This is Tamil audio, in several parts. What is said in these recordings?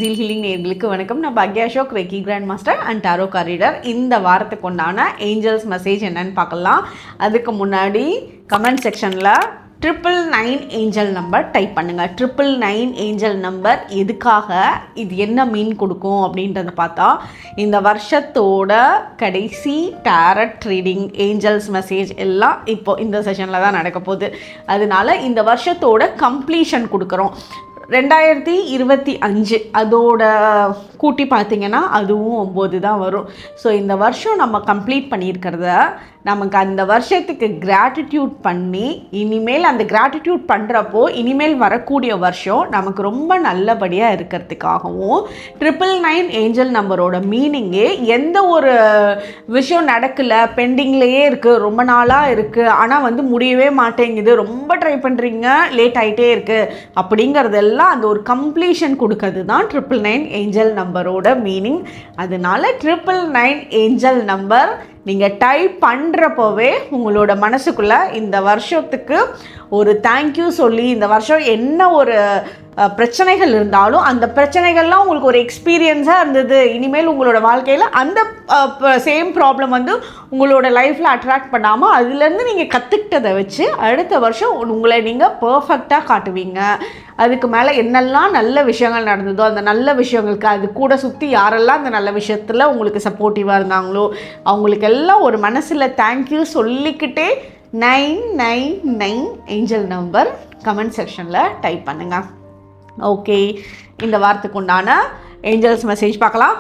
ஜீல் ஹீலிங் நேயர்களுக்கு வணக்கம். நான் பாக்யா Ashok, reiki grand master and tarot காரிடர். இந்த வாரத்துக்கு உண்டான ஏஞ்சல்ஸ் மெசேஜ் என்னன்னு பார்க்கலாம். அதுக்கு முன்னாடி கமெண்ட் செக்ஷனில் 999 ஏஞ்சல் நம்பர் டைப் பண்ணுங்கள். 999 ஏஞ்சல் நம்பர் எதுக்காக, இது என்ன மீன் கொடுக்கும் அப்படின்றத பார்த்தா, இந்த வருஷத்தோட கடைசி டேரட் ரீடிங் ஏஞ்சல்ஸ் மெசேஜ் எல்லாம் இப்போ இந்த செஷனில் தான் நடக்க போகுது. அதனால இந்த வருஷத்தோட கம்ப்ளீஷன் கொடுக்குறோம். 2025 அதோட கூட்டி பார்த்திங்கன்னா அதுவும் 9 தான் வரும். ஸோ இந்த வருஷம் நம்ம கம்ப்ளீட் பண்ணியிருக்கிறத நமக்கு அந்த வருஷத்துக்கு கிராட்டிடியூட் பண்ணி, இனிமேல் அந்த கிராட்டிடியூட் பண்ணுறப்போ இனிமேல் வரக்கூடிய வருஷம் நமக்கு ரொம்ப நல்லபடியாக இருக்கிறதுக்காகவும் 999 ஏஞ்சல் நம்பரோட மீனிங்கே எந்த ஒரு விஷயம் நடக்கலை, பெண்டிங்லேயே இருக்குது, ரொம்ப நாளாக இருக்குது, ஆனால் முடியவே மாட்டேங்குது, ரொம்ப ட்ரை பண்ணுறீங்க, லேட் ஆகிட்டே இருக்குது அப்படிங்கிறதெல்லாம் அந்த ஒரு கம்ப்ளீஷன் கொடுக்கறது தான் 999 ஏஞ்சல் நம்பரோட மீனிங். அதனால 999 ஏஞ்சல் நம்பர் நீங்கள் டைப் பண்ணுறப்போவே உங்களோட மனசுக்குள்ளே இந்த வருஷத்துக்கு ஒரு தேங்க்யூ சொல்லி, இந்த வருஷம் என்ன ஒரு பிரச்சனைகள் இருந்தாலும் அந்த பிரச்சனைகள்லாம் உங்களுக்கு ஒரு எக்ஸ்பீரியன்ஸாக இருந்தது, இனிமேல் உங்களோட வாழ்க்கையில் அந்த சேம் ப்ராப்ளம் உங்களோட லைஃப்பில் அட்ராக்ட் பண்ணாமல் அதுலேருந்து நீங்கள் கற்றுக்கிட்டதை வச்சு அடுத்த வருஷம் உங்களை நீங்கள் பர்ஃபெக்டாக காட்டுவீங்க. அதுக்கு மேலே என்னெல்லாம் நல்ல விஷயங்கள் நடந்ததோ அந்த நல்ல விஷயங்களுக்கு அது கூட சுற்றி யாரெல்லாம் அந்த நல்ல விஷயத்தில் உங்களுக்கு சப்போர்ட்டிவாக இருந்தாங்களோ அவங்களுக்கெல்லாம் ஒரு மனசில் தேங்க்யூ சொல்லிக்கிட்டே 999 ஏஞ்சல் நம்பர் கமெண்ட் செக்ஷனில் டைப் பண்ணுங்கள். ஓகே, இந்த வாரத்துக்கு உண்டான ஏஞ்சல்ஸ் மெசேஜ் பார்க்கலாம்.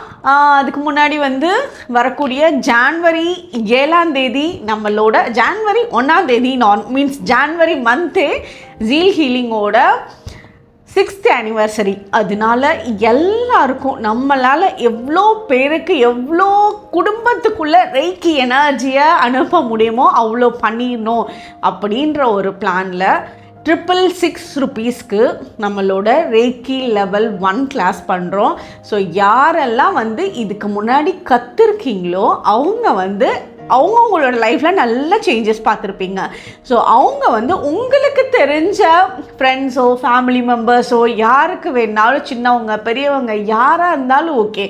அதுக்கு முன்னாடி வரக்கூடிய ஜான்வரி 7ஆம் தேதி நம்மளோட ஜான்வரி 1ஆம் தேதி மீன்ஸ் ஜான்வரி மந்த்தே ஜீல் ஹீலிங்கோட 6th ஆனிவர்சரி. அதனால எல்லாருக்கும் நம்மளால் எவ்வளோ பேருக்கு எவ்வளோ குடும்பத்துக்குள்ளே ரெய்க்கி எனர்ஜியை அனுப்ப முடியுமோ அவ்வளோ பண்ணிடணும் அப்படின்ற ஒரு பிளானில் 666 ருபீஸ்க்கு நம்மளோட ரேக்கி லெவல் 1 கிளாஸ் பண்ணுறோம். ஸோ யாரெல்லாம் இதுக்கு முன்னாடி கற்றுருக்கீங்களோ அவங்க அவங்கவுங்களோட லைஃப்பில் நல்ல சேஞ்சஸ் பார்த்துருப்பீங்க. ஸோ அவங்க உங்களுக்கு தெரிஞ்ச ஃப்ரெண்ட்ஸோ ஃபேமிலி மெம்பர்ஸோ யாருக்கு வேணாலும், சின்னவங்க பெரியவங்க யாராக இருந்தாலும் ஓகே,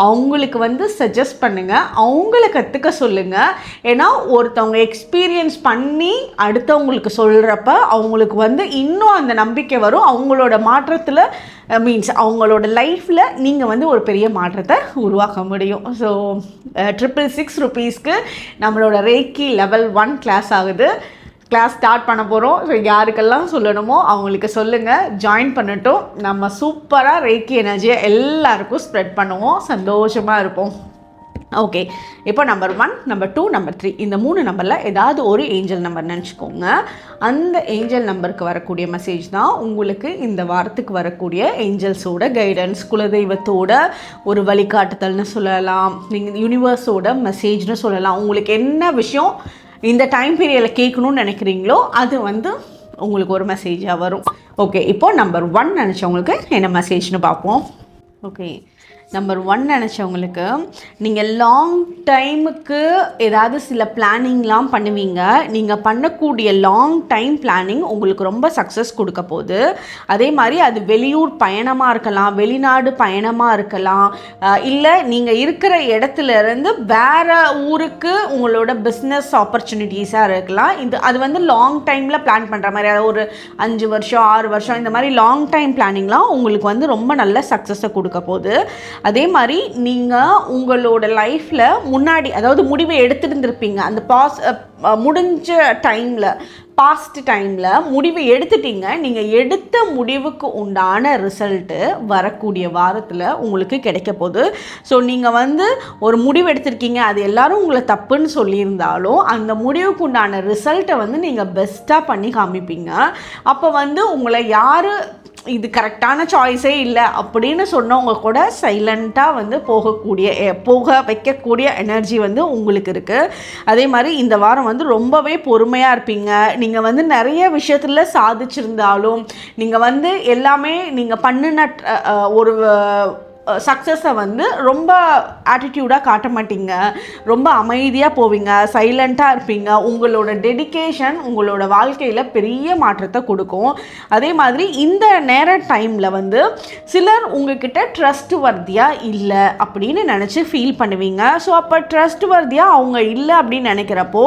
அவங்களுக்கு சஜஸ்ட் பண்ணுங்கள், அவங்கள கற்றுக்க சொல்லுங்கள். ஏன்னா ஒருத்தவங்க எக்ஸ்பீரியன்ஸ் பண்ணி அடுத்தவங்களுக்கு சொல்கிறப்ப அவங்களுக்கு இன்னும் அந்த நம்பிக்கை வரும். அவங்களோட மாற்றத்தில் மீன்ஸ் அவங்களோட லைஃப்பில் நீங்கள் ஒரு பெரிய மாற்றத்தை உருவாக்க முடியும். ஸோ 666 ருபீஸ்க்கு நம்மளோட ரேக்கி லெவல் 1 கிளாஸ் ஆகுது. கிளாஸ் ஸ்டார்ட் பண்ண போகிறோம். ஸோ யாருக்கெல்லாம் சொல்லணுமோ அவங்களுக்கு சொல்லுங்கள், ஜாயின் பண்ணட்டும். நம்ம சூப்பராக ரேக்கி எனர்ஜியை எல்லாருக்கும் ஸ்ப்ரெட் பண்ணுவோம், சந்தோஷமாக இருப்போம். ஓகே, இப்போ நம்பர் 1, நம்பர் 2, நம்பர் 3 இந்த 3 நம்பரில் ஏதாவது ஒரு ஏஞ்சல் நம்பர் நினச்சிக்கோங்க. அந்த ஏஞ்சல் நம்பருக்கு வரக்கூடிய மெசேஜ் தான் உங்களுக்கு இந்த வாரத்துக்கு வரக்கூடிய ஏஞ்சல்ஸோட கைடன்ஸ், குலதெய்வத்தோட ஒரு வழிகாட்டுதல்னு சொல்லலாம், நீங்கள் யூனிவர்ஸோட மெசேஜ்னு சொல்லலாம். உங்களுக்கு என்ன விஷயம் இந்த டைம் பீரியடில் கேட்கணும்னு நினைக்கிறீங்களோ அது உங்களுக்கு ஒரு மெசேஜாக வரும். ஓகே, இப்போது நம்பர் 1 நினச்சவங்களுக்கு என்ன மெசேஜ்னு பார்ப்போம். ஓகே, நம்பர் 1 நினச்சவங்களுக்கு, நீங்கள் லாங் டைமுக்கு ஏதாவது சில பிளானிங்லாம் பண்ணுவீங்க. நீங்கள் பண்ணக்கூடிய லாங் டைம் பிளானிங் உங்களுக்கு ரொம்ப சக்ஸஸ் கொடுக்க போகுது. அதே மாதிரி அது வெளியூர் பயணமாக இருக்கலாம், வெளிநாடு பயணமாக இருக்கலாம், இல்லை நீங்கள் இருக்கிற இடத்துலேருந்து வேறு ஊருக்கு உங்களோட பிஸ்னஸ் ஆப்பர்ச்சுனிட்டிஸாக இருக்கலாம். அது லாங் டைமில் பிளான் பண்ணுற மாதிரி, அதாவது ஒரு 5 வருஷம் 6 வருஷம் இந்த மாதிரி லாங் டைம் பிளானிங்லாம் உங்களுக்கு ரொம்ப நல்ல சக்ஸஸை கொடுக்க போகுது. அதே மாதிரி நீங்கள் உங்களோட லைஃப்பில் முன்னாடி அதாவது முடிவை எடுத்துருந்துருப்பீங்க, அந்த முடிஞ்ச டைமில் பாஸ்ட் டைமில் முடிவை எடுத்துட்டீங்க. நீங்கள் எடுத்த முடிவுக்கு உண்டான ரிசல்ட்டு வரக்கூடிய வாரத்தில் உங்களுக்கு கிடைக்க போகுது. ஸோ நீங்கள் ஒரு முடிவு எடுத்திருக்கீங்க, அது எல்லாரும் உங்களை தப்புன்னு சொல்லியிருந்தாலும் அந்த முடிவுக்கு உண்டான ரிசல்ட்டை நீங்கள் பெஸ்ட்டாக பண்ணி காமிப்பீங்க. அப்போ உங்களை யார் இது கரெக்டான சாய்ஸே இல்லை அப்படின்னு சொன்னவங்க கூட சைலண்ட்டாக போக வைக்கக்கூடிய எனர்ஜி உங்களுக்கு இருக்குது. அதே மாதிரி இந்த வாரம் ரொம்பவே பொறுமையாக இருப்பீங்க. நீங்கள் நிறைய விஷயத்தில் சாதிச்சிருந்தாலும் நீங்கள் எல்லாமே நீங்கள் பண்ணின ஒரு சக்ஸஸை வந்து ரொம்ப ஆட்டிடியூடாக காட்ட மாட்டீங்க, ரொம்ப அமைதியாக போவீங்க, சைலண்ட்டாக இருப்பீங்க. உங்களோட டெடிகேஷன் உங்களோட வாழ்க்கையில் பெரிய மாற்றத்தை கொடுக்கும். அதே மாதிரி இந்த நேர டைமில் வந்து சிலர் உங்ககிட்ட ட்ரஸ்ட் வர்த்தியாக இல்லை அப்படின்னு நினச்சி ஃபீல் பண்ணுவீங்க. ஸோ அப்போ ட்ரஸ்ட் வர்த்தியாக அவங்க இல்லை அப்படின்னு நினைக்கிறப்போ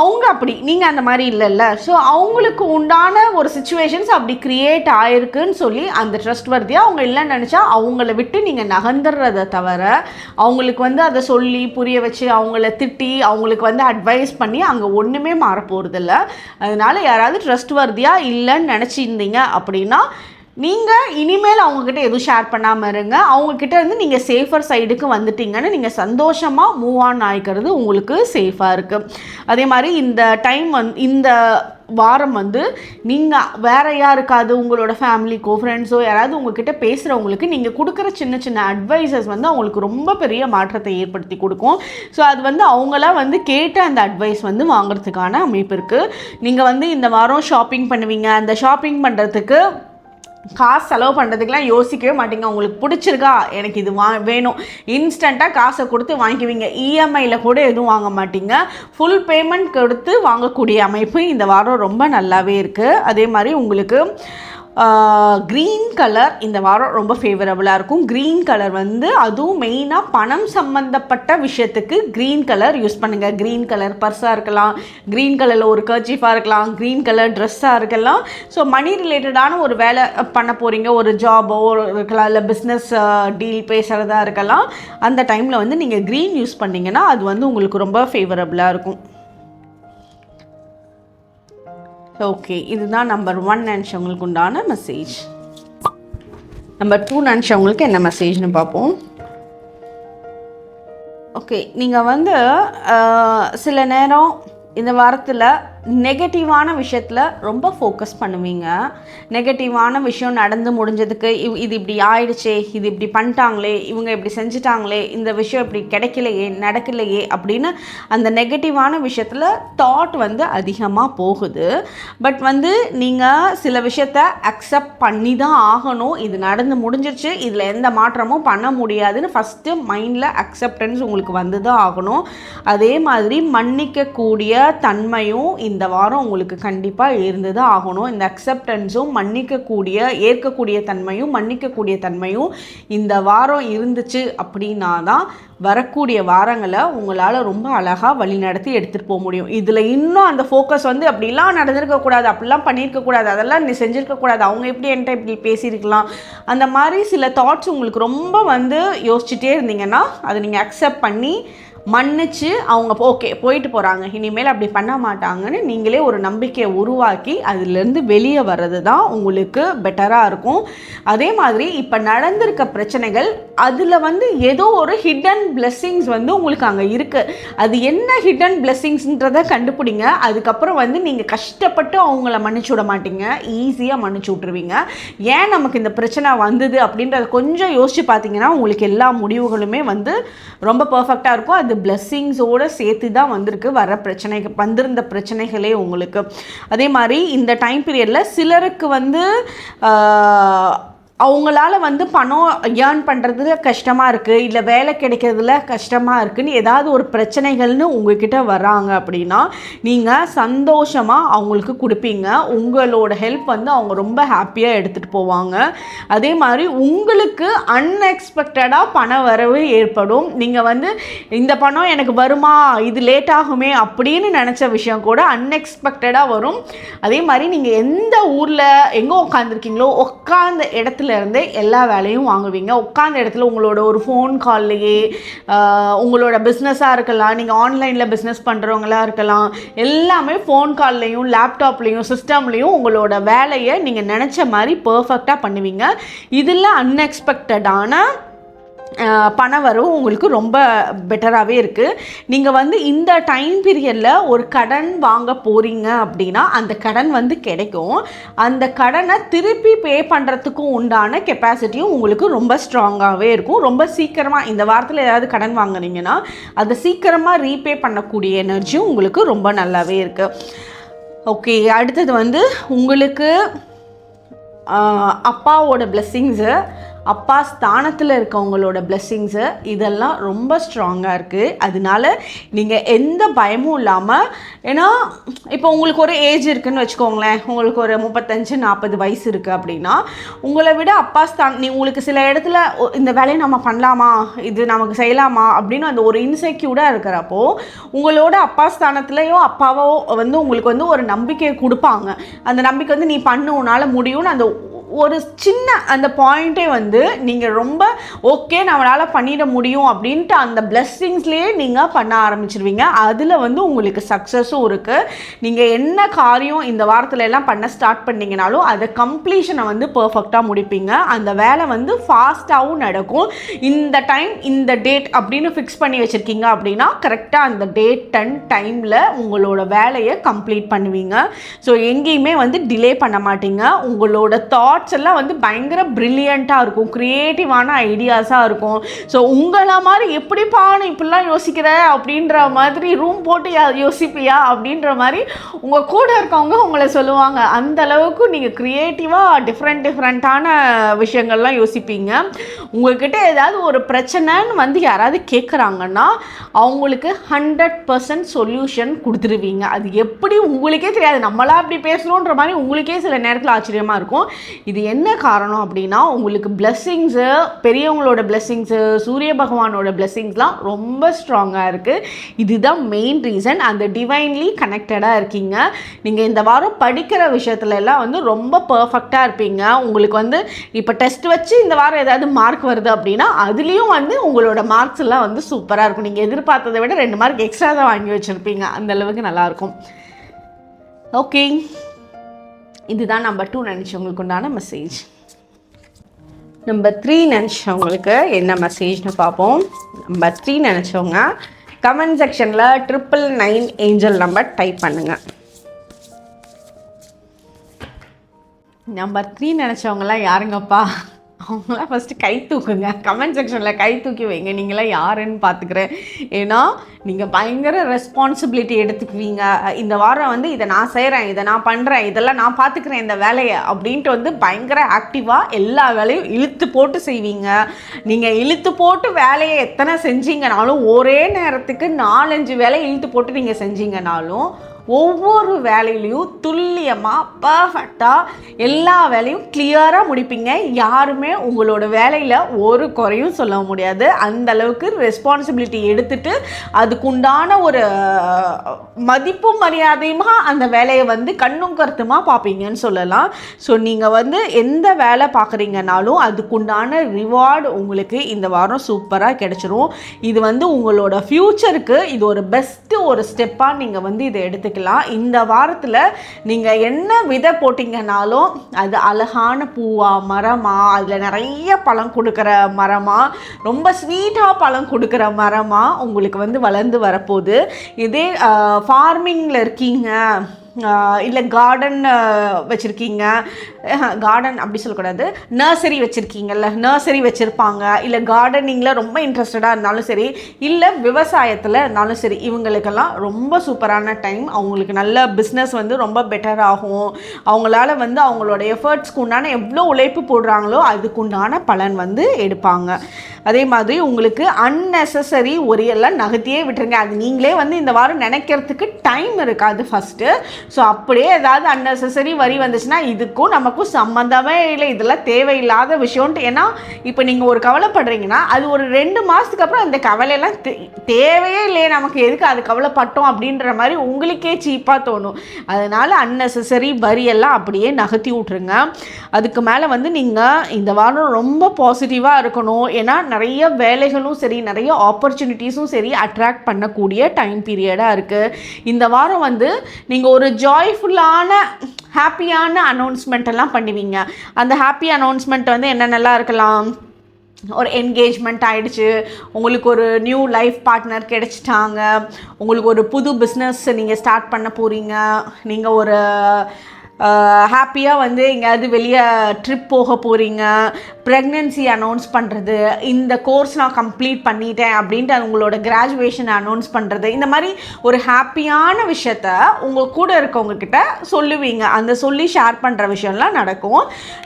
அவங்க அப்படி நீங்கள் அந்த மாதிரி இல்லைல்ல. ஸோ அவங்களுக்கு உண்டான ஒரு சிச்சுவேஷன்ஸ் அப்படி க்ரியேட் ஆகிருக்குன்னு சொல்லி அந்த ட்ரஸ்ட் வர்த்தியாக அவங்க இல்லைன்னு நினச்சா அவங்கள விட்டு நீங்கள் நகர்ந்துடுறதை தவிர அவங்களுக்கு வந்து அதை சொல்லி புரிய வச்சு அவங்கள திட்டி அவங்களுக்கு வந்து அட்வைஸ் பண்ணி அங்கே ஒன்றுமே மாற போகிறதில்ல. அதனால் யாராவது ட்ரஸ்ட் வர்த்தியாக இல்லைன்னு நினச்சிருந்தீங்க அப்படின்னா நீங்கள் இனிமேல் அவங்கக்கிட்ட எதுவும் ஷேர் பண்ணாமல் இருங்க. அவங்கக்கிட்ட இருந்து நீங்கள் சேஃபர் சைடுக்கு வந்துட்டீங்கன்னு நீங்கள் சந்தோஷமாக மூவ் ஆன் ஆகிக்கிறது உங்களுக்கு சேஃபாக இருக்குது. அதே மாதிரி இந்த டைம் இந்த வாரம் வந்து நீங்கள் வேறு யாருக்காவது உங்களோட ஃபேமிலிக்கோ ஃப்ரெண்ட்ஸோ யாராவது உங்ககிட்ட பேசுகிறவங்களுக்கு நீங்கள் கொடுக்குற சின்ன சின்ன அட்வைஸஸ் வந்து அவங்களுக்கு ரொம்ப பெரிய மாற்றத்தை ஏற்படுத்தி கொடுக்கும். ஸோ அது வந்து அவங்களாம் வந்து கேட்ட அந்த அட்வைஸ் வந்து வாங்குறதுக்கான அமைப்பு இருக்குது. நீங்கள் வந்து இந்த வாரம் ஷாப்பிங் பண்ணுவீங்க. அந்த ஷாப்பிங் பண்ணுறதுக்கு காசு செலவு பண்ணுறதுக்கெலாம் யோசிக்கவே மாட்டீங்க. உங்களுக்கு பிடிச்சிருக்கா, எனக்கு இது வேணும், இன்ஸ்டண்ட்டாக காசை கொடுத்து வாங்கிக்குவீங்க. இஎம்ஐயில் கூட எதுவும் வாங்க மாட்டீங்க. ஃபுல் பேமெண்ட் கொடுத்து வாங்கக்கூடிய அமைப்பு இந்த வாரம் ரொம்ப நல்லாவே இருக்குது. அதே மாதிரி உங்களுக்கு க்ரீன் கலர் இந்த வாரம் ரொம்ப ஃபேவரபுளாக இருக்கும். க்ரீன் கலர் வந்து அதுவும் மெயினாக பணம் சம்மந்தப்பட்ட விஷயத்துக்கு க்ரீன் கலர் யூஸ் பண்ணுங்கள். க்ரீன் கலர் பர்ஸாக இருக்கலாம், க்ரீன் கலரில் ஒரு கர்ச்சீஃபாக இருக்கலாம், க்ரீன் கலர் ட்ரெஸ்ஸாக இருக்கலாம். ஸோ மணி ரிலேட்டடான ஒரு வேலை பண்ண போகிறீங்க, ஒரு ஜாபோ இருக்கலாம், இல்லை பிஸ்னஸ் டீல் பேசுகிறதா இருக்கலாம். அந்த டைமில் வந்து நீங்கள் க்ரீன் யூஸ் பண்ணிங்கன்னா அது வந்து உங்களுக்கு ரொம்ப ஃபேவரபுளாக இருக்கும். ஓகே, இதுதான் நம்பர் 1 நினச்சவங்களுக்கு உண்டான மெசேஜ். நம்பர் 2 நினச்சவங்களுக்கு என்ன மெசேஜ்னு பார்ப்போம். ஓகே, நீங்கள் வந்து சில நேரம் இந்த வாரத்தில் நெகட்டிவான விஷயத்தில் ரொம்ப ஃபோக்கஸ் பண்ணுவீங்க. நெகட்டிவான விஷயம் நடந்து முடிஞ்சதுக்கு இது இப்படி ஆயிடுச்சே, இது இப்படி பண்ணிட்டாங்களே, இவங்க இப்படி செஞ்சிட்டாங்களே, இந்த விஷயம் இப்படி கிடைக்கலையே, நடக்கலையே அப்படின்னு அந்த நெகட்டிவான விஷயத்தில் தாட் வந்து அதிகமாக போகுது. பட் வந்து நீங்கள் சில விஷயத்த அக்செப்ட் பண்ணி தான் ஆகணும். இது நடந்து முடிஞ்சிருச்சு, இதில் எந்த மாற்றமும் பண்ண முடியாதுன்னு ஃபஸ்ட்டு மைண்டில் அக்செப்டன்ஸ் உங்களுக்கு வந்து தான் ஆகணும். அதே மாதிரி மன்னிக்கக்கூடிய தன்மையும் இந்த வாரம் உங்களுக்கு கண்டிப்பாக இருந்து தான் ஆகணும். இந்த அக்செப்டன்ஸும் ஏற்கக்கூடிய தன்மையும் மன்னிக்கக்கூடிய தன்மையும் இந்த வாரம் இருந்துச்சு அப்படின்னா தான் வரக்கூடிய வாரங்களை உங்களால் ரொம்ப அழகாக வழிநடத்தி எடுத்துகிட்டு போக முடியும். இதில் இன்னும் அந்த ஃபோக்கஸ் வந்து அப்படிலாம் நடந்திருக்கக்கூடாது, அப்படிலாம் பண்ணியிருக்கக்கூடாது, அதெல்லாம் நீ செஞ்சுருக்கக்கூடாது, அவங்க எப்படி என்கிட்ட இப்படி பேசியிருக்கலாம், அந்த மாதிரி சில தாட்ஸ் உங்களுக்கு ரொம்ப வந்து யோசிச்சுட்டே இருந்தீங்கன்னா அதை நீங்கள் அக்செப்ட் பண்ணி மன்னிச்சு அவங்க ஓகே போயிட்டு போகிறாங்க, இனிமேல் அப்படி பண்ண மாட்டாங்கன்னு நீங்களே ஒரு நம்பிக்கையை உருவாக்கி அதிலேருந்து வெளியே வர்றது தான் உங்களுக்கு பெட்டராக இருக்கும். அதே மாதிரி இப்போ நடந்திருக்க பிரச்சனைகள் அதில் வந்து ஏதோ ஒரு ஹிடன் பிளெஸ்ஸிங்ஸ் வந்து உங்களுக்கு அங்கே இருக்குது. அது என்ன ஹிடன் பிளெஸ்ஸிங்ஸ்ன்றதை கண்டுபிடிங்க. அதுக்கப்புறம் வந்து நீங்கள் கஷ்டப்பட்டு அவங்கள மன்னிச்சு விட மாட்டீங்க, ஈஸியாக மன்னிச்சு விட்ருவீங்க. ஏன் நமக்கு இந்த பிரச்சனை வந்தது அப்படின்றத கொஞ்சம் யோசிச்சு பார்த்தீங்கன்னா உங்களுக்கு எல்லா முடிவுகளுமே வந்து ரொம்ப பர்ஃபெக்டாக இருக்கும். அது பிளெஸ்ஸிங்ஸோடு சேர்த்து தான் வந்திருந்த பிரச்சனைகளே உங்களுக்கு. அதே மாதிரி இந்த டைம் பீரியடில் சிலருக்கு வந்து அவங்களால வந்து பணம் ஏர்ன் பண்ணுறதுல கஷ்டமாக இருக்குது, இல்லை வேலை கிடைக்கிறதுல கஷ்டமாக இருக்குதுன்னு ஏதாவது ஒரு பிரச்சனைகள்னு உங்கள்கிட்ட வராங்க அப்படின்னா நீங்கள் சந்தோஷமாக அவங்களுக்கு கொடுப்பீங்க. உங்களோட ஹெல்ப் வந்து அவங்க ரொம்ப ஹாப்பியாக எடுத்துகிட்டு போவாங்க. அதே மாதிரி உங்களுக்கு அன்எக்ஸ்பெக்டடாக பண வரவு ஏற்படும். நீங்கள் வந்து இந்த பணம் எனக்கு வருமா, இது லேட் ஆகுமே அப்படின்னு நினச்ச விஷயம் கூட அன்எக்ஸ்பெக்டடாக வரும். அதே மாதிரி நீங்கள் எந்த ஊரில் எங்கே உட்காந்துருக்கீங்களோ உட்காந்த இடத்துல இருந்து எல்லா வேலையும் வாங்குவீங்க. உட்கார்ந்த இடத்துல உங்களோட ஒரு ஃபோன் கால்லையே உங்களோட பிஸ்னஸாக இருக்கலாம், நீங்கள் ஆன்லைனில் பிஸ்னஸ் பண்ணுறவங்களா இருக்கலாம், எல்லாமே ஃபோன் கால்லையும் லேப்டாப்லேயும் சிஸ்டம்லேயும் உங்களோட வேலையை நீங்கள் நினச்ச மாதிரி பர்ஃபெக்டாக பண்ணுவீங்க. இதில் அன்எக்ஸ்பெக்டடான பண வரவு உங்களுக்கு ரொம்ப பெட்டராகவே இருக்குது. நீங்கள் வந்து இந்த டைம் பீரியடில் ஒரு கடன் வாங்க போகிறீங்க அப்படின்னா அந்த கடன் வந்து கிடைக்கும். அந்த கடனை திருப்பி பே பண்ணுறதுக்கும் உண்டான கெப்பாசிட்டியும் உங்களுக்கு ரொம்ப ஸ்ட்ராங்காகவே இருக்கும். ரொம்ப சீக்கிரமாக இந்த வாரத்தில் ஏதாவது கடன் வாங்குனீங்கன்னா அதை சீக்கிரமாக ரீபே பண்ணக்கூடிய எனர்ஜியும் உங்களுக்கு ரொம்ப நல்லாவே இருக்குது. ஓகே, அடுத்தது வந்து உங்களுக்கு அப்பாவோட பிளெஸ்ஸிங்ஸு, அப்பா ஸ்தானத்தில் இருக்கவங்களோட பிளெஸ்ஸிங்ஸு இதெல்லாம் ரொம்ப ஸ்ட்ராங்காக இருக்குது. அதனால நீங்கள் எந்த பயமும் இல்லாமல், ஏன்னா இப்போ உங்களுக்கு ஒரு ஏஜ் இருக்குதுன்னு வச்சுக்கோங்களேன், உங்களுக்கு ஒரு 35-40 வயசு இருக்குது அப்படின்னா, உங்களை விட அப்பா உங்களுக்கு சில இடத்துல இந்த வேலையை நம்ம பண்ணலாமா, இது நமக்கு செய்யலாமா அப்படின்னு அந்த ஒரு இன்செக்யூர்டாக இருக்கிறப்போ, உங்களோட அப்பா ஸ்தானத்துலேயோ அப்பாவோ வந்து உங்களுக்கு வந்து ஒரு நம்பிக்கையை கொடுப்பாங்க. அந்த நம்பிக்கை வந்து நீ பண்ணு, உன்னால் முடியும்னு அந்த ஒரு சின்ன அந்த பாயிண்ட்டே வந்து நீங்கள் ரொம்ப ஓகே நம்மளால் பண்ணிட முடியும் அப்படின்ட்டு அந்த பிளெஸ்ஸிங்ஸ்லேயே நீங்கள் பண்ண ஆரம்பிச்சிருவீங்க. அதில் வந்து உங்களுக்கு சக்ஸஸும் இருக்குது. நீங்கள் என்ன காரியம் இந்த வாரத்தில் எல்லாம் பண்ண ஸ்டார்ட் பண்ணிங்கனாலும் அதை கம்ப்ளீஷனை வந்து பர்ஃபெக்டாக முடிப்பீங்க. அந்த வேலை வந்து ஃபாஸ்ட்டாகவும் நடக்கும். இந்த டைம் இந்த டேட் அப்படின்னு ஃபிக்ஸ் பண்ணி வச்சுருக்கீங்க அப்படின்னா கரெக்டாக அந்த டேட் அண்ட் டைமில் உங்களோட வேலையை கம்ப்ளீட் பண்ணுவீங்க. ஸோ எங்கேயுமே வந்து டிலே பண்ண மாட்டீங்க. உங்களோட தாட்ஸ் எல்லாம் வந்து பயங்கர பிரில்லியண்ட்டாக இருக்கும், க்ரியேட்டிவான ஐடியாஸாக இருக்கும். ஸோ உங்களை மாதிரி எப்படிப்பா நீ இப்படிலாம் யோசிக்கிற அப்படின்ற மாதிரி ரூம் போட்டு யோசிப்பியா அப்படின்ற மாதிரி உங்கள் கூட இருக்கவங்க உங்களை சொல்லுவாங்க. அந்த அளவுக்கு நீங்கள் க்ரியேட்டிவாக டிஃப்ரெண்ட்டான விஷயங்கள்லாம் யோசிப்பீங்க. உங்கள்கிட்ட ஏதாவது ஒரு பிரச்சனைன்னு வந்து யாராவது கேட்குறாங்கன்னா அவங்களுக்கு 100% சொல்யூஷன் கொடுத்துருவீங்க. அது எப்படி உங்களுக்கே தெரியாது, நம்மளா அப்படி பேசணுன்ற மாதிரி உங்களுக்கே சில நேரத்தில் ஆச்சரியமாக இருக்கும். இது என்ன காரணம் அப்படின்னா உங்களுக்கு பிளெஸ்ஸிங்ஸு, பெரியவங்களோட பிளெஸ்ஸிங்ஸு, சூரிய பகவானோட பிளெஸ்ஸிங்ஸ்லாம் ரொம்ப ஸ்ட்ராங்காக இருக்குது. இதுதான் மெயின் ரீசன். அந்த டிவைன்லி கனெக்டடாக இருக்கீங்க. நீங்கள் இந்த வாரம் படிக்கிற விஷயத்துல எல்லாம் வந்து ரொம்ப பர்ஃபெக்டாக இருப்பீங்க. உங்களுக்கு வந்து இப்போ டெஸ்ட் வச்சு இந்த வாரம் ஏதாவது மார்க் வருது அப்படின்னா அதுலேயும் வந்து உங்களோட மார்க்ஸ் எல்லாம் வந்து சூப்பராக இருக்கும். நீங்கள் எதிர்பார்த்ததை விட 2 மார்க் எக்ஸ்ட்ரா தான் வாங்கி வச்சுருப்பீங்க. அந்தளவுக்கு நல்லாயிருக்கும். ஓகே, இதுதான் நம்பர் 2 நினச்சவங்களுக்கு உண்டான மெசேஜ். நம்பர் 3 நினச்சவங்களுக்கு என்ன மெசேஜ்னு பார்ப்போம். நம்பர் 3 நினச்சவங்க கமெண்ட் செக்ஷனில் 999 ஏஞ்சல் நம்பர் டைப் பண்ணுங்கள். நம்பர் 3 நினச்சவங்களாம் யாருங்கப்பா? அவங்களாம் ஃபஸ்ட்டு கை தூக்குங்க, கமெண்ட் செக்ஷனில் கை தூக்கி வைங்க. நீங்களாம் யாருன்னு பார்த்துக்கிறேன். ஏன்னா நீங்கள் பயங்கர ரெஸ்பான்சிபிலிட்டி எடுத்துக்குவீங்க. இந்த வாரம் வந்து இதை நான் செய்கிறேன், இதை நான் பண்ணுறேன், இதெல்லாம் நான் பார்த்துக்கிறேன் இந்த வேலையை அப்படின்ட்டு வந்து பயங்கர ஆக்டிவாக எல்லா வேலையும் இழுத்து போட்டு செய்வீங்க. நீங்கள் இழுத்து போட்டு வேலையை எத்தனை செஞ்சீங்கனாலும், ஒரே நேரத்துக்கு 4-5 வேலையை இழுத்து போட்டு நீங்கள் செஞ்சீங்கனாலும் ஒவ்வொரு வேலையிலையும் துல்லியமாக பர்ஃபெக்டாக எல்லா வேலையும் கிளியராக முடிப்பீங்க. யாருமே உங்களோட வேலையில் ஒரு குறையும் சொல்ல முடியாது. அந்த அளவுக்கு ரெஸ்பான்சிபிலிட்டி எடுத்துட்டு அதுக்குண்டான ஒரு மதிப்பும் மரியாதையுமா அந்த வேலையை வந்து கண்ணும் கருத்துமாக பார்ப்பீங்கன்னு சொல்லலாம். ஸோ நீங்கள் வந்து எந்த வேலை பார்க்குறீங்கனாலும் அதுக்குண்டான ரிவார்டு உங்களுக்கு இந்த வாரம் சூப்பராக கிடைச்சிரும். இது வந்து உங்களோட ஃப்யூச்சருக்கு இது ஒரு பெஸ்ட்டு ஒரு ஸ்டெப்பாக நீங்கள் வந்து இதை எடுத்துக்கலாம். இந்த வாரத்தில் நீங்கள் என்ன விதை போட்டிங்கனாலும் அது அழகான பூவா, மரமா, அதில் நிறைய பழம் கொடுக்குற மரமா, ரொம்ப ஸ்வீட்டாக பழம் கொடுக்குற மரமா உங்களுக்கு வந்து வளர்ந்து வரப்போகுது. இதே ஃபார்மிங்கில் இருக்கீங்க, இல்லை கார்டன் வச்சுருக்கீங்க, கார்டன் அப்படி சொல்லக்கூடாது, நர்சரி வச்சுருக்கீங்கல்ல, நர்சரி வச்சுருப்பாங்க, இல்லை கார்டனிங்கில் ரொம்ப இன்ட்ரெஸ்டடாக இருந்தாலும் சரி, இல்லை விவசாயத்தில் இருந்தாலும் சரி, இவங்களுக்கெல்லாம் ரொம்ப சூப்பரான டைம். அவங்களுக்கு நல்ல பிஸ்னஸ் வந்து ரொம்ப பெட்டர் ஆகும். அவங்களால வந்து அவங்களோட எஃபர்ட்ஸ்க்கு உண்டான எவ்வளோ உழைப்பு போடுறாங்களோ அதுக்குண்டான பலன் வந்து எடுப்பாங்க. அதே மாதிரி உங்களுக்கு அன்னெசசரி ஒரியெல்லாம் நகர்த்தியே விட்டுருங்க. அது நீங்களே வந்து இந்த வாரம் நினைக்கிறதுக்கு டைம் இருக்காது ஃபஸ்ட்டு. ஸோ அப்படியே ஏதாவது அன்னெசசரி வரி வந்துச்சுன்னா இதுக்கும் நமக்கும் சம்மந்தமே இல்லை, இதெல்லாம் தேவையில்லாத விஷயம்ட்டு. ஏன்னா இப்போ நீங்கள் ஒரு கவலைப்படுறீங்கன்னா அது ஒரு 2 மாதத்துக்கு அப்புறம் அந்த கவலையெல்லாம் தேவையே இல்லையே, நமக்கு எதுக்கு அது கவலைப்பட்டோம் அப்படின்ற மாதிரி உங்களுக்கே சீப்பாக தோணும். அதனால் அன்னெசசரி வரியெல்லாம் அப்படியே நகர்த்தி விட்ருங்க. அதுக்கு மேலே வந்து நீங்கள் இந்த வாரம் ரொம்ப பாசிட்டிவாக இருக்கணும். ஏன்னா நிறைய வேலைகளும் சரி, நிறைய ஆப்பர்ச்சுனிட்டிஸும் சரி அட்ராக்ட் பண்ணக்கூடிய டைம் பீரியடாக இருக்குது. இந்த வாரம் வந்து நீங்கள் ஒரு ஜாய்ஃபுல்லான ஹாப்பியான அனௌன்ஸ்மெண்ட் எல்லாம் பண்ணுவீங்க. அந்த ஹாப்பி அனௌன்ஸ்மெண்ட் வந்து என்னென்னலாம் இருக்கலாம்? ஒரு என்கேஜ்மெண்ட் ஆகிடுச்சு, உங்களுக்கு ஒரு நியூ லைஃப் பார்ட்னர் கிடைச்சிட்டாங்க, உங்களுக்கு ஒரு புது பிஸ்னஸ் நீங்கள் ஸ்டார்ட் பண்ண போகிறீங்க, நீங்கள் ஒரு ஹாப்பியாக வந்து எங்கேயாவது வெளியே ட்ரிப் போக போகிறீங்க, ப்ரெக்னென்சி அனௌன்ஸ் பண்ணுறது, இந்த கோர்ஸ் நான் கம்ப்ளீட் பண்ணிட்டேன் அப்படின்ட்டு உங்களோட கிராஜுவேஷன் அனௌன்ஸ் பண்ணுறது, இந்த மாதிரி ஒரு ஹாப்பியான விஷயத்த உங்கள் கூட இருக்கவங்கக்கிட்ட சொல்லுவீங்க. அந்த சொல்லி ஷேர் பண்ணுற விஷயம்லாம் நடக்கும்.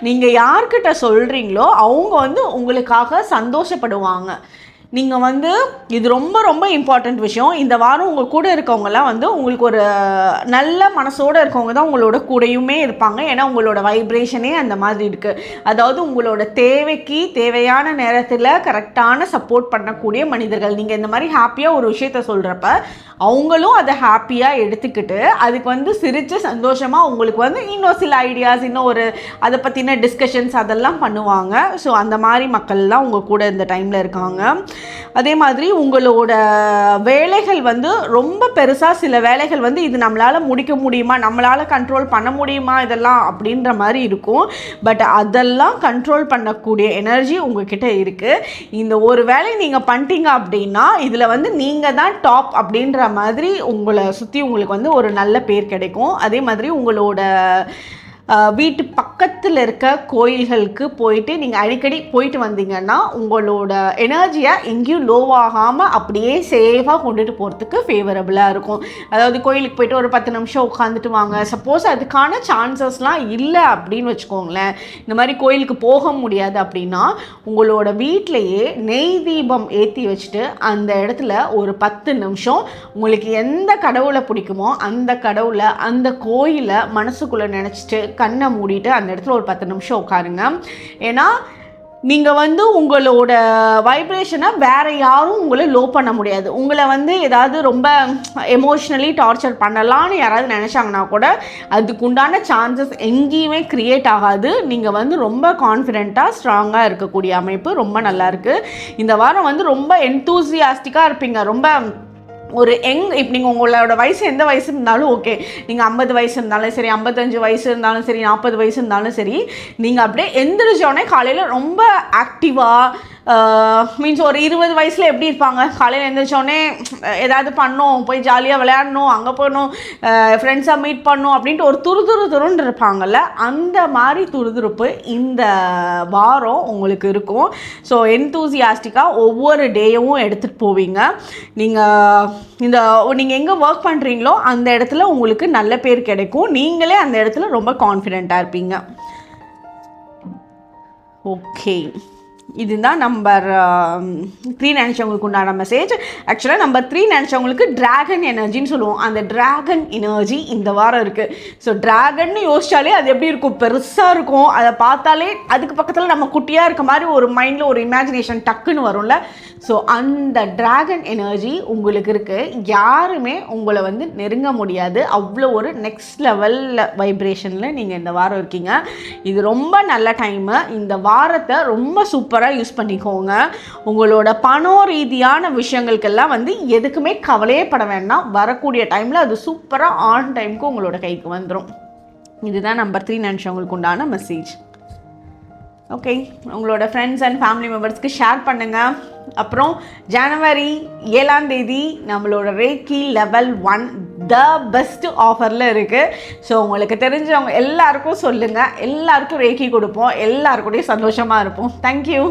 நீங்கள் யார்கிட்ட சொல்கிறீங்களோ அவங்க வந்து உங்களுக்காக சந்தோஷப்படுவாங்க. நீங்கள் வந்து இது ரொம்ப ரொம்ப இம்பார்ட்டண்ட் விஷயம். இந்த வாரம் உங்கள் கூட இருக்கவங்கலாம் வந்து உங்களுக்கு ஒரு நல்ல மனசோடு இருக்கவங்க தான் உங்களோட கூடயுமே இருப்பாங்க. ஏன்னா உங்களோட வைப்ரேஷனே அந்த மாதிரி இருக்குது. அதாவது உங்களோட தேவைக்கு தேவையான நேரத்தில் கரெக்டான சப்போர்ட் பண்ணக்கூடிய மனிதர்கள். நீங்கள் இந்த மாதிரி ஹாப்பியாக ஒரு விஷயத்த சொல்கிறப்ப அவங்களும் அதை ஹாப்பியாக எடுத்துக்கிட்டு அதுக்கு வந்து சிரித்து சந்தோஷமாக உங்களுக்கு வந்து இன்னும் சில ஐடியாஸ், இன்னும் ஒரு அதை பற்றின டிஸ்கஷன்ஸ் அதெல்லாம் பண்ணுவாங்க. ஸோ அந்த மாதிரி மக்கள்லாம் உங்கள் கூட இந்த டைமில் இருக்காங்க. அதே மாதிரி உங்களோட வேலைகள் வந்து ரொம்ப பெருசாக, சில வேலைகள் வந்து இது நம்மளால் முடிக்க முடியுமா, நம்மளால் கண்ட்ரோல் பண்ண முடியுமா இதெல்லாம் அப்படின்ற மாதிரி இருக்கும். பட் அதெல்லாம் கண்ட்ரோல் பண்ணக்கூடிய எனர்ஜி உங்ககிட்ட இருக்குது. இந்த ஒரு வேலையை நீங்கள் பண்ணிட்டீங்க அப்படின்னா இதில் வந்து நீங்கள் தான் டாப் அப்படின்ற மாதிரி உங்களை சுற்றி உங்களுக்கு வந்து ஒரு நல்ல பேர் கிடைக்கும். அதே மாதிரி உங்களோட வீட்டு பக்கத்தில் இருக்க கோயில்களுக்கு போயிட்டு நீங்கள் அடிக்கடி போயிட்டு வந்தீங்கன்னா உங்களோட எனர்ஜியை எங்கேயும் லோவாகாமல் அப்படியே சேஃபாக கொண்டுட்டு போகிறதுக்கு ஃபேவரபுளாக இருக்கும். அதாவது கோயிலுக்கு போயிட்டு ஒரு 10 நிமிஷம் உட்காந்துட்டு வாங்க. சப்போஸ் அதுக்கான சான்சஸ்லாம் இல்லை அப்படின்னு வச்சுக்கோங்களேன், இந்த மாதிரி கோயிலுக்கு போக முடியாது அப்படின்னா உங்களோட வீட்டிலையே நெய் தீபம் ஏற்றி வச்சுட்டு அந்த இடத்துல ஒரு 10 நிமிஷம் உங்களுக்கு எந்த கடவுளை பிடிக்குமோ அந்த கடவுளை, அந்த கோயிலை மனசுக்குள்ளே நினச்சிட்டு கண்ணை மூடிட்டு அந்த இடத்துல ஒரு 10 நிமிஷம் உட்காருங்க. ஏன்னா நீங்கள் வந்து உங்களோட வைப்ரேஷனை வேறு யாரும் உங்களை லோ பண்ண முடியாது. உங்களை வந்து ஏதாவது ரொம்ப எமோஷ்னலி டார்ச்சர் பண்ணலான்னு யாராவது நினச்சாங்கன்னா கூட அதுக்குண்டான சான்சஸ் எங்கேயுமே க்ரியேட் ஆகாது. நீங்கள் வந்து ரொம்ப கான்ஃபிடெண்ட்டாக ஸ்ட்ராங்காக இருக்கக்கூடிய அமைப்பு ரொம்ப நல்லாயிருக்கு. இந்த வாரம் வந்து ரொம்ப என்தூசியாஸ்டிக்காக இருப்பீங்க. ரொம்ப ஒரு இப்போ நீங்கள் உங்களோட வயசு எந்த வயசு இருந்தாலும் ஓகே, நீங்கள் 50 வயசு இருந்தாலும் சரி, 55 வயசு இருந்தாலும் சரி, 40 வயசு இருந்தாலும் சரி, நீங்கள் அப்படியே எந்திரிச்சோடனே காலையில் ரொம்ப ஆக்டிவாக, மீன்ஸ் ஒரு 20 வயசில் எப்படி இருப்பாங்க, காலையில் எழுந்திரிச்சோடனே ஏதாவது பண்ணணும், போய் ஜாலியாக விளையாடணும், அங்கே போகணும், ஃப்ரெண்ட்ஸாக மீட் பண்ணணும் அப்படின்ட்டு ஒரு துருதுருன்னு இருப்பாங்கள்ல, அந்த மாதிரி துருதுருப்பு இந்த வாரம் உங்களுக்கு இருக்கும். ஸோ என்தூசியாஸ்டிக்காக ஒவ்வொரு டேயும் எடுத்துகிட்டு போவீங்க. நீங்கள் எங்கே ஒர்க் பண்ணுறீங்களோ அந்த இடத்துல உங்களுக்கு நல்ல பேர் கிடைக்கும். நீங்களே அந்த இடத்துல ரொம்ப கான்ஃபிடெண்ட்டாக இருப்பீங்க. ஓகே, இதுதான் நம்பர் 3 நினச்சவங்களுக்கு உண்டான மெசேஜ். ஆக்சுவலாக நம்பர் 3 நினச்சவங்களுக்கு ட்ராகன் எனர்ஜின்னு சொல்லுவோம். அந்த ட்ராகன் எனர்ஜி இந்த வாரம் இருக்குது. ஸோ ட்ராகன்னு யோசிச்சாலே அது எப்படி இருக்கும், பெருசாக இருக்கும். அதை பார்த்தாலே அதுக்கு பக்கத்தில் நம்ம குட்டியாக இருக்க மாதிரி ஒரு மைண்டில் ஒரு இமேஜினேஷன் டக்குன்னு வரும்ல. ஸோ அந்த ட்ராகன் எனர்ஜி உங்களுக்கு இருக்குது. யாருமே உங்களை வந்து நெருங்க முடியாது. அவ்வளோ ஒரு நெக்ஸ்ட் லெவலில் வைப்ரேஷனில் நீங்கள் இந்த வாரம் இருக்கீங்க. இது ரொம்ப நல்ல டைமு. இந்த வாரத்தை ரொம்ப சூப்பராக யூஸ் பண்ணிக்கோங்க. உங்களோட பணம் ரீதியான விஷயங்களுக்கெல்லாம் வந்து எதுக்குமே கவலையே பட வேண்டாம். வரக்கூடிய டைமில் அது சூப்பராக ஆன் டைமுக்கு உங்களோட கைக்கு வந்துடும். இதுதான் நம்பர் 3 நினச்சவங்களுக்கு உண்டான மெசேஜ். ஓகே, உங்களோட ஃப்ரெண்ட்ஸ் அண்ட் ஃபேமிலி மெம்பர்ஸ்க்கு ஷேர் பண்ணுங்கள். அப்புறம் ஜனவரி 7ஆம் தேதி நம்மளோட ரேக்கி லெவல் 1 த பெஸ்ட் ஆஃபரில் இருக்குது. ஸோ உங்களுக்கு தெரிஞ்சவங்க எல்லாருக்கும் சொல்லுங்கள். எல்லாருக்கும் ரேக்கி கொடுப்போம். எல்லாருக்கூடையும் சந்தோஷமாக இருப்போம். தேங்க்யூ.